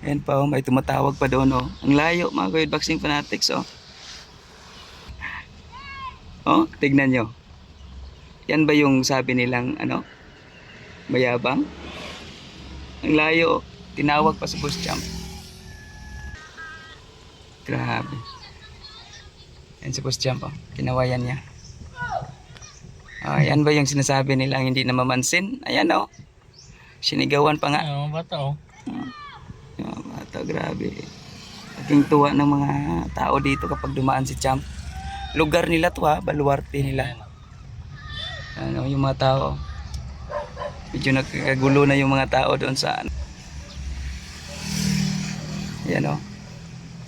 Ayan pa oh, may tumatawag pa doon oh. Ang layo mga Kuya Boxing Fanatics oh. Oh, tignan nyo. Yan ba yung sabi nilang ano? Mayabang? Ang layo oh. Tinawag pa sa Boss Champ. Grabe. Yan si Boss Champ oh. Kinawayan niya. Yan ba yung sinasabi nilang hindi na mamansin? Ayan oh. Sinigawan pa nga. Ay, mga bata oh. Yung mga bata, grabe. Aking tuwa ng mga tao dito kapag dumaan si Champ. Lugar nila to ha, baluarte nila. Ano, yung mga tao. Medyo nagkakagulo na yung mga tao doon sa ano. Yan o.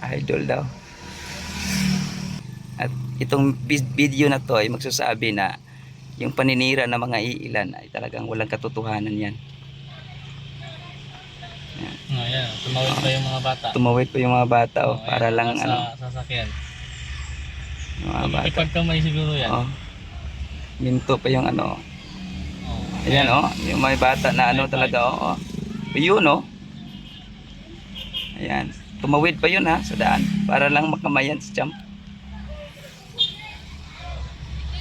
Idol daw. At itong video na to ay magsasabi na yung paninira ng mga iilan ay talagang walang katotohanan yan. Ayan, tumawid pa yung mga bata. Tumawid pa yung mga bata oh, Ayan, para lang nasa ano. sasakyan. Yung mga bata. Ipagkamay siguro yan. Oh. Minto pa yung ano. Oh, Ayan oh, yung may bata na ano talaga oh. Yun oh. Ayan, tumawid pa yun ha sa daan para lang makamayan si Champ.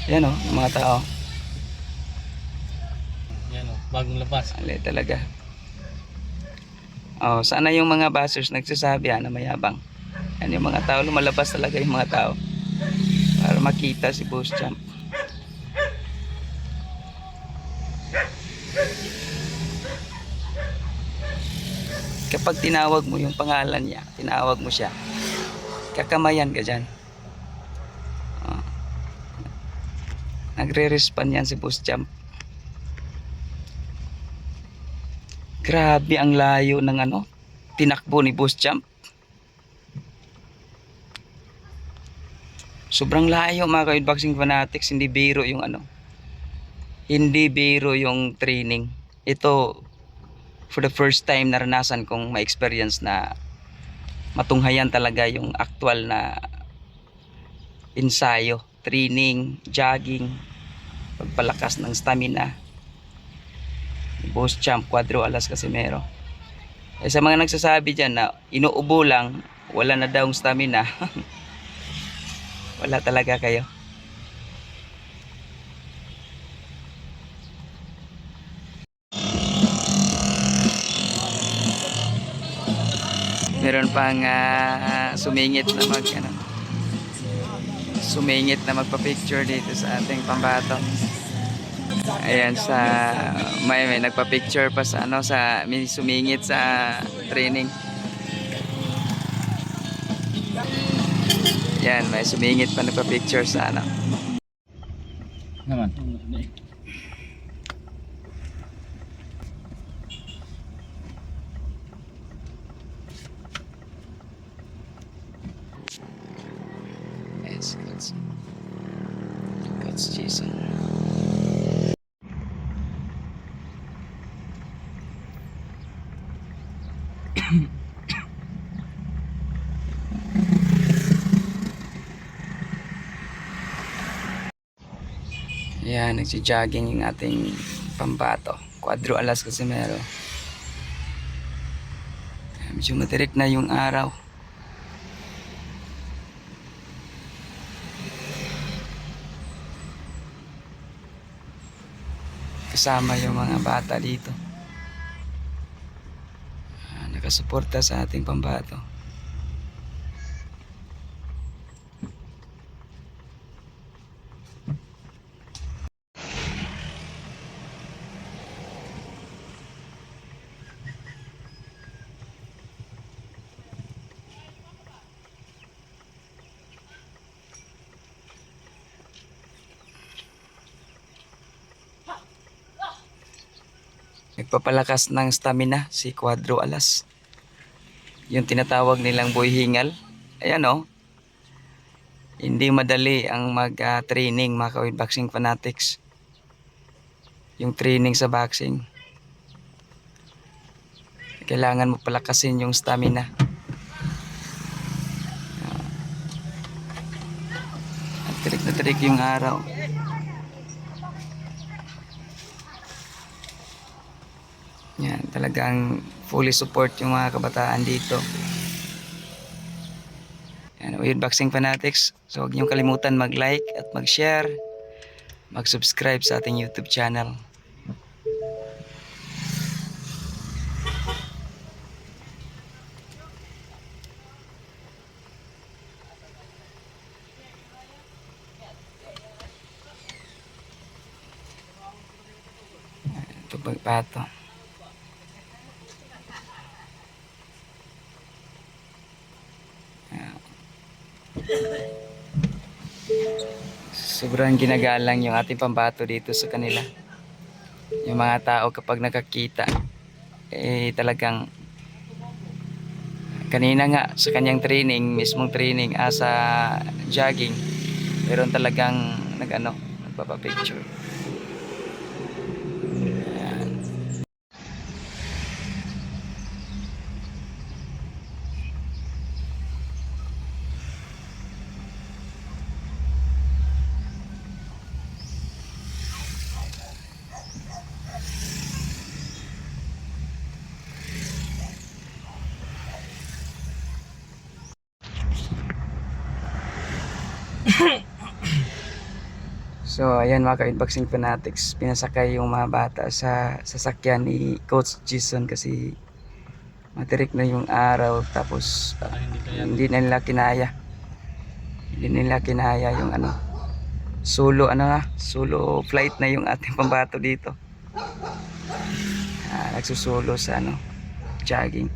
Ayan oh, yung mga tao. Yan oh, bagong labas. Ali talaga. Oh, sana yung mga bashers nagsasabi na mayabang. Yan yung mga tao, lumalabas talaga yung mga tao para makita si Boss Champ. Kapag tinawag mo yung pangalan niya, tinawag mo siya, kakamayan ka dyan. Oh. Nagre-respond yan si Boss Champ. Grabe ang layo ng ano, tinakbo ni Boss Champ. Sobrang layo mga ka-Boxing Fanatics, hindi biro yung ano. Hindi biro yung training. Ito, for the first time naranasan kong ma-experience na matunghayan talaga yung actual na ensayo, training, jogging, pagpalakas ng stamina. Boss Champ, Cuadro Alas Casimero. Sa mga nagsasabi dyan na inuubo lang, wala na daw stamina. Wala talaga kayo. Meron pang sumingit na sumingit na magpa-picture dito sa ating pambato. Ayan sa may nagpa-picture pa sa ano sa may sumingit sa training. Yan, may sumingit pa nagpa-picture sa ano. Naman. Yes, Coach Jason. Yan, nagsi-jogging yung ating pambato. Cuadro Alas Casimero. Medyo matirik na yung araw. Kasama yung mga bata dito. Nakasuporta sa ating pambato. Nagpapalakas ng stamina si Cuadro Alas. Yung tinatawag nilang boy hingal. Ayan oh. Hindi madali ang mag-training mga ka-boxing fanatics. Yung training sa boxing. Kailangan mo palakasin yung stamina. Tirik na tirik yung araw. Yan, talagang fully support yung mga kabataan dito. Yan, Weird Boxing Fanatics. So huwag niyong kalimutan mag-like at mag-share, mag-subscribe sa ating YouTube channel. Ito pagpato. Sobrang ginagalang yung ating pambato dito sa kanila. Yung mga tao kapag nakakita, talagang kanina nga sa kanyang training, mismong training sa jogging, meron talagang nagpapapicture. Ayan. So ayan mga ka-Unboxing Fanatics, pinasakay yung mga bata sa sasakyan ni Coach Jason kasi matirik na yung araw, tapos hindi na nila kinaya. Hindi nila kinaya yung solo flight na yung ating pambato dito. Nagsusulo sa jogging.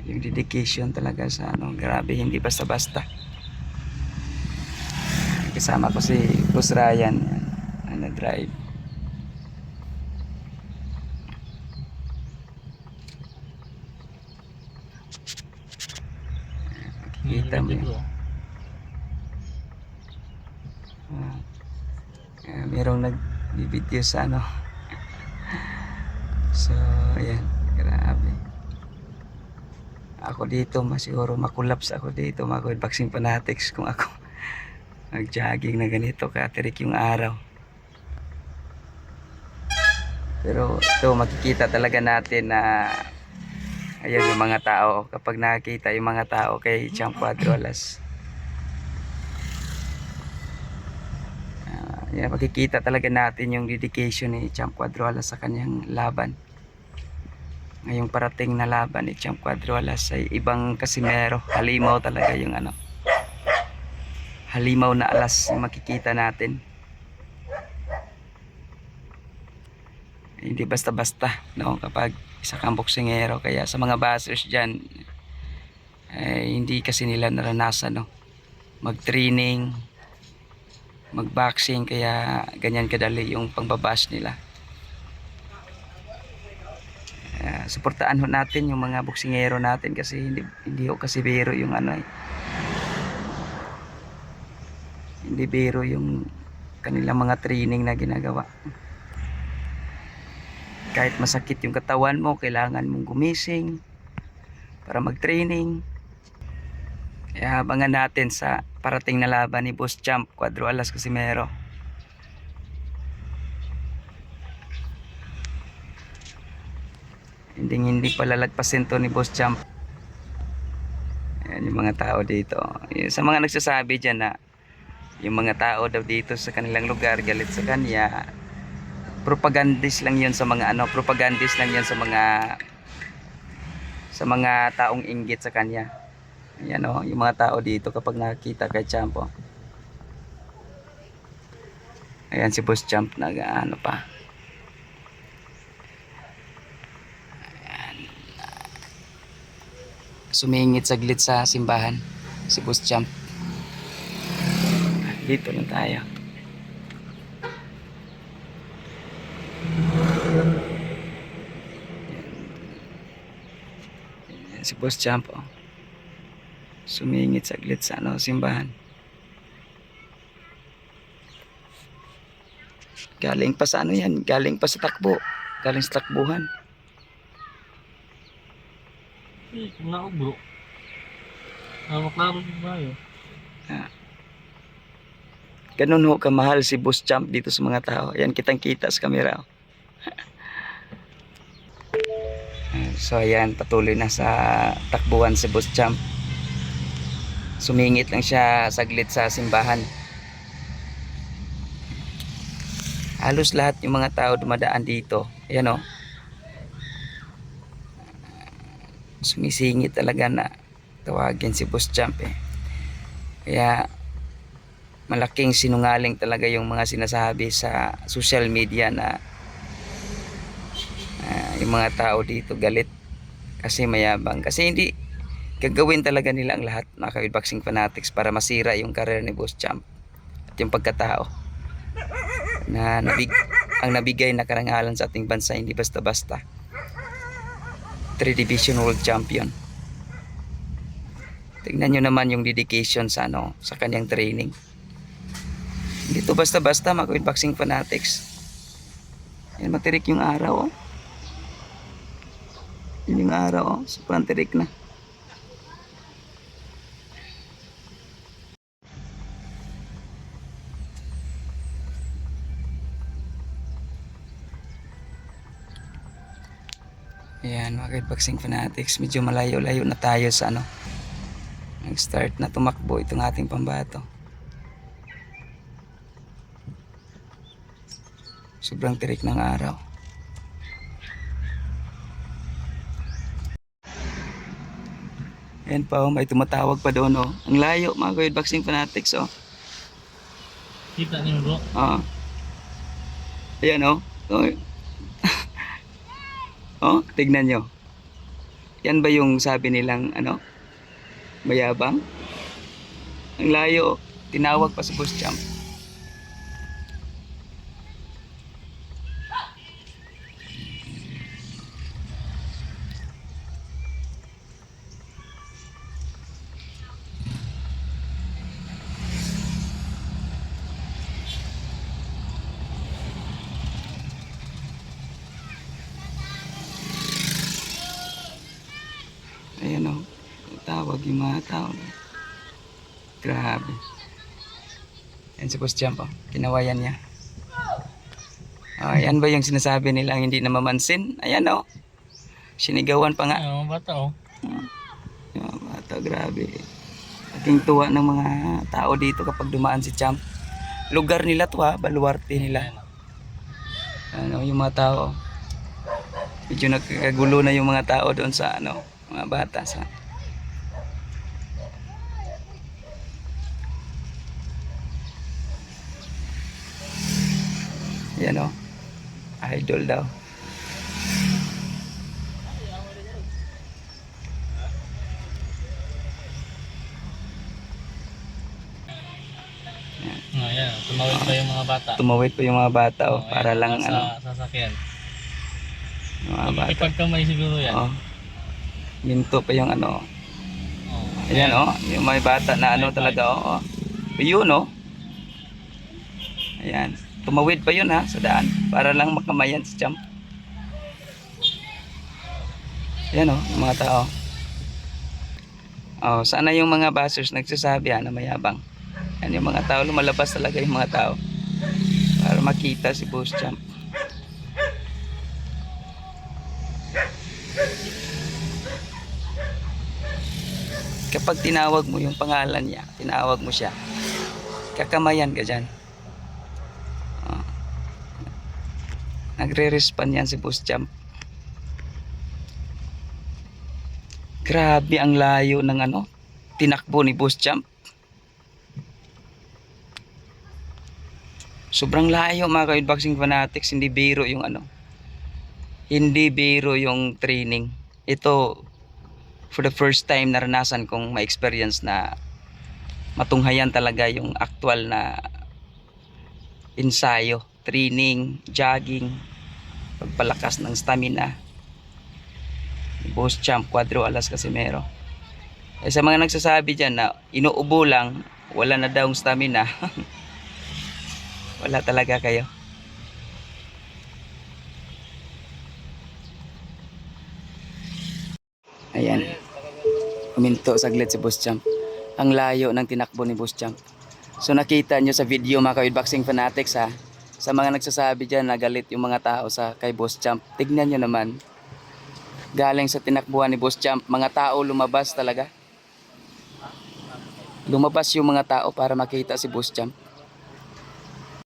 Yung dedication talaga sa grabe, hindi basta-basta. Kasama ko si Boss Ryan na drive. Kita mo yun. Merong nag-video sa So ayan, grabe. Ako dito siguro makulaps ako dito mga Unboxing Fanatics kung ako nag-jogging na ganito katirik yung araw. Pero ito makikita talaga natin na ayan yung mga tao, kapag nakita yung mga tao kay Champ Cuadrolas, yan, makikita talaga natin yung dedication ni Champ Cuadrolas sa kanyang laban. Ngayong parating na laban ni Champ Cuadrolas ay ibang kasimero, halimaw talaga yung halimaw na alas yung makikita natin. Hindi basta-basta kapag isa kang boksingero. Kaya sa mga bashers dyan, hindi kasi nila naranasan mag-training, mag-boxing, kaya ganyan kadali yung pangbabash nila. Suportaan natin yung mga boksingero natin kasi hindi kasi biro yung hindi biro yung kanilang mga training na ginagawa. Kahit masakit yung katawan mo, kailangan mong gumising para mag-training. Kaya abangan natin sa parating na laban ni Boss Champ Cuadrolas Casimero. Hindi palalagpasin to ni Boss Champ. Ayan yung mga tao dito. Sa mga nagsasabi dyan na yung mga tao daw dito sa kanilang lugar galit sa kanya, propagandist lang yun sa mga propagandist lang yun sa mga taong inggit sa kanya. Ayan yung mga tao dito kapag nakita kay Champ. Ayan si Boss Champ pa. Ayan. Sumingit saglit sa simbahan si Boss Champ. Dito lang tayo. Ayan si Boss Champ. Sumingit saglit sa simbahan. Galing pa sa yan, galing pa sa takbo, galing sa takbuhan. Nga bro. Maklaro yung bayo. Ganun kamahal si Boss Champ dito sa mga tao. Ayan, kitang kita sa camera. So ayan, patuloy na sa takbuhan si Boss Champ. Sumingit lang siya saglit sa simbahan. Halos lahat yung mga tao dumadaan dito. Ayan o. Sumisingit talaga na tawagin si Boss Champ eh. Kaya malaking sinungaling talaga yung mga sinasabi sa social media na yung mga tao dito galit kasi mayabang. Kasi hindi gagawin talaga nila ang lahat, mga ka-boxing fanatics, para masira yung career ni Boss Champ at yung pagkatao na ang nabigay na karangalan sa ating bansa. Hindi basta-basta 3 division world champion. Tingnan nyo naman yung dedication sa sa kanyang training. Hindi to basta-basta, mga boxing fanatics. Yan, matirik yung araw oh. Yun yung araw oh, sobrang tirik na. Ayan, mga boxing fanatics, medyo malayo-layo na tayo sa nag-start na tumakbo itong ating pambato. Sobrang tirik ng araw. Ayan pa oh, may tumatawag pa doon oh. Ang layo, mga boxing fanatics oh. Kita niyo bro. Ayan oh. Oh, tignan nyo. Yan ba yung sabi nilang mayabang? Ang layo, tinawag pa si Boss Champ. Ayan o, tawag yung mga tao. Grabe. Ayan si Boss Champ o, kinawayan niya. Ayan ba yung sinasabi nilang hindi na mamansin? Ayan o, sinigawan pa nga. Ay, mga bata oh. Yung mga bata, grabe. Aking tuwa ng mga tao dito kapag dumaan si Champ. Lugar nila to ha, baluarte nila. Yung mga tao. Medyo nagkagulo na yung mga tao doon sa mga bata sa yan o, idol daw. Ayan, tumawid pa yung mga bata. Tumawid pa yung mga bata oh, para ayan, lang sa sasakyan. yung mga bata. Ipagkamay siguro yan. Oh. Minto pa yung Oh, ayan oh, yung mga bata na talaga oh. Yun oh. Ayan, tumawid pa yun ha sa daan para lang makamayan si Champ. Ayan oh, yung mga tao. Oh, sana yung mga bashers nagsasabi na mayabang. Yan yung mga tao, lumalabas talaga yung mga tao para makita si Boss Champ. Kapag tinawag mo yung pangalan niya, tinawag mo siya, kakamayan ka dyan. Nagre-respond yan si Boss Champ. Grabe ang layo ng tinakbo ni Boss Champ. Sobrang layo, mga ka-boxing fanatics. Hindi biro yung hindi biro yung training. Ito for the first time naranasan kong ma-experience na matunghayan talaga yung actual na ensayo, training, jogging, pagpalakas ng stamina. Boss Champ Cuadro Alas Casimero. Sa mga nagsasabi dyan na inuubo lang, wala na daw stamina. Wala talaga kayo. Ayan. Kuminto saglit si Boss Champ. Ang layo ng tinakbo ni Boss Champ. So nakita nyo sa video, mga ka-boxing fanatics ha. Sa mga nagsasabi dyan, nagalit yung mga tao sa kay Boss Champ. Tignan nyo naman. Galing sa tinakbuhan ni Boss Champ, mga tao lumabas talaga. Lumabas yung mga tao para makita si Boss Champ.